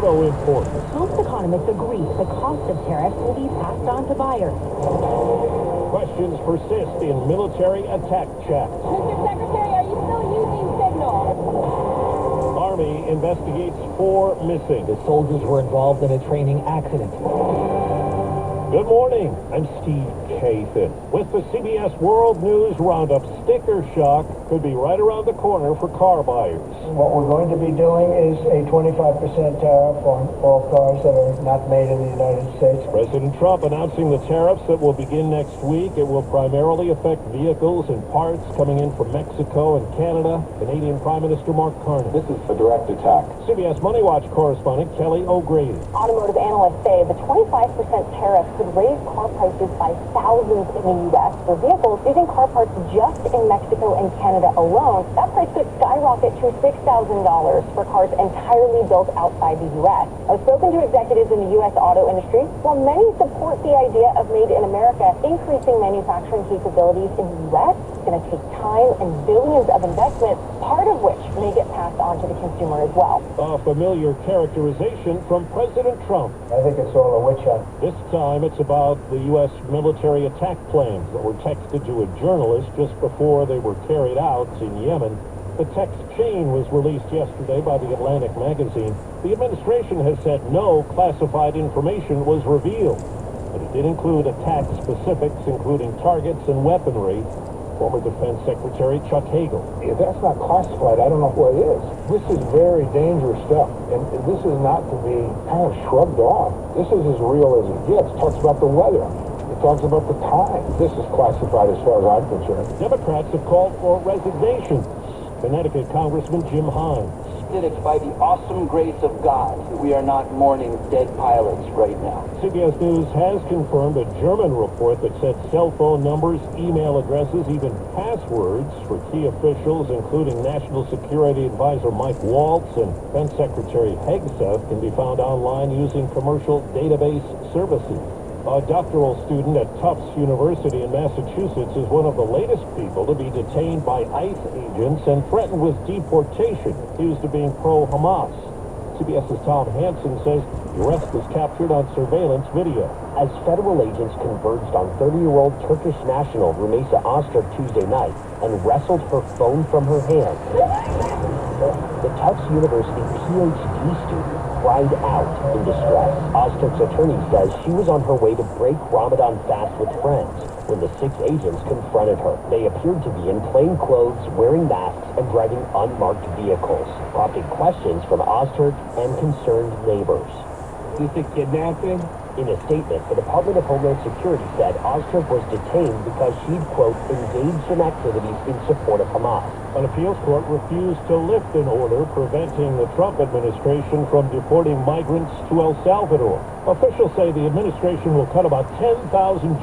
auto imports. Most economists agree the cost of tariffs will be passed on to buyers. Questions persist in military attack chat. Mr. Secretary, are you still using Signal? Army investigates 4 missing. The soldiers were involved in a training accident. Good morning. I'm Steve Kathan. With the CBS World News Roundup, sticker shock could be right around the corner for car buyers. What we're going to be doing is a 25% tariff on all cars that are not made in the United States. President Trump announcing the tariffs that will begin next week. It will primarily affect vehicles and parts coming in from Mexico and Canada. Canadian Prime Minister Mark Carney. This is a direct attack. CBS Money Watch correspondent Kelly O'Grady. Automotive analysts say the 25% tariff could raise car prices by thousands in the U.S. for vehicles using car parts just in Mexico and Canada alone. That price could skyrocket to $6,000 for cars entirely built outside the U.S. I've spoken to executives in the U.S. auto industry. While many support the idea of Made in America, increasing manufacturing capabilities in the U.S. is going to take time and billions of investment, part of which may get passed on to the consumer as well. A familiar characterization from President Trump. I think it's all a witch hunt. This time it's about the U.S. military attack planes that were texted to a journalist just before they were carried out in Yemen. The text chain was released yesterday by the Atlantic magazine. The administration has said no classified information was revealed, but it did include attack specifics, including targets and weaponry. Former Defense Secretary Chuck Hagel. If that's not classified, I don't know what is. This is very dangerous stuff, and this is not to be kind of shrugged off. This is as real as it gets. It talks about the weather. It talks about the time. This is classified as far as I'm concerned. Democrats have called for resignations. Connecticut Congressman Jim Hines. It's by the awesome grace of God that we are not mourning dead pilots right now. CBS News has confirmed a German report that said cell phone numbers, email addresses, even passwords for key officials, including National Security Advisor Mike Waltz and Defense Secretary Hegseth, can be found online using commercial database services. A doctoral student at Tufts University in Massachusetts is one of the latest people to be detained by ICE agents and threatened with deportation, accused of being pro-Hamas. CBS's Tom Hansen says the arrest was captured on surveillance video. As federal agents converged on 30-year-old Turkish national Rumeysa Öztürk Tuesday night and wrestled her phone from her hand, the Tufts University PhD student cried out in distress. Öztürk's attorney says she was on her way to break Ramadan fast with friends when the 6 agents confronted her. They appeared to be in plain clothes, wearing masks, and driving unmarked vehicles, prompting questions from Öztürk and concerned neighbors. Is this a kidnapping? In a statement, the Department of Homeland Security said Öztürk was detained because she'd, quote, engaged in activities in support of Hamas. An appeals court refused to lift an order preventing the Trump administration from deporting migrants to El Salvador. Officials say the administration will cut about 10,000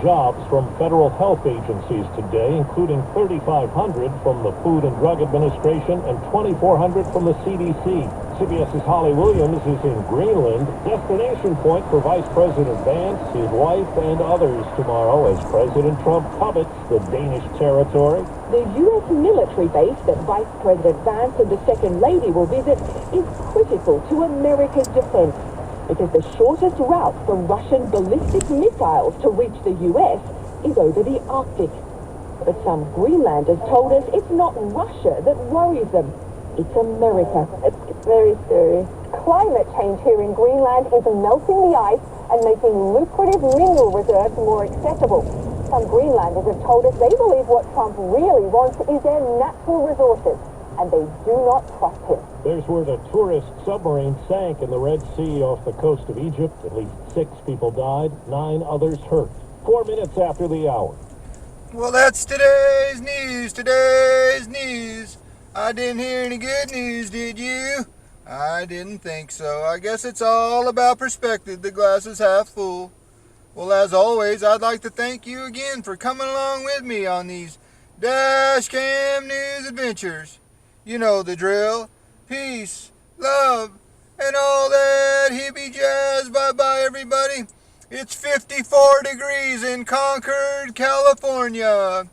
jobs from federal health agencies today, including 3,500 from the Food and Drug Administration and 2,400 from the CDC. CBS's Holly Williams is in Greenland, destination point for Vice President Vance, his wife, and others tomorrow as President Trump covets the Danish territory. The U.S. military base that Vice President Vance and the Second Lady will visit is critical to America's defense because the shortest route for Russian ballistic missiles to reach the U.S. is over the Arctic. But some Greenlanders told us it's not Russia that worries them. It's America. It's very serious. Climate change here in Greenland is melting the ice and making lucrative mineral reserves more accessible. Some Greenlanders have told us they believe what Trump really wants is their natural resources, and they do not trust him. There's where the tourist submarine sank in the Red Sea off the coast of Egypt. At least 6 people died, 9 others hurt. 4 minutes after the hour. Well, that's today's news. Today's news. I didn't hear any good news, did you? I didn't think so. I guess it's all about perspective. The glass is half full. Well, as always, I'd like to thank you again for coming along with me on these Dash Cam News adventures. You know the drill. Peace, love, and all that hippie jazz. Bye-bye, everybody. It's 54 degrees in Concord, California.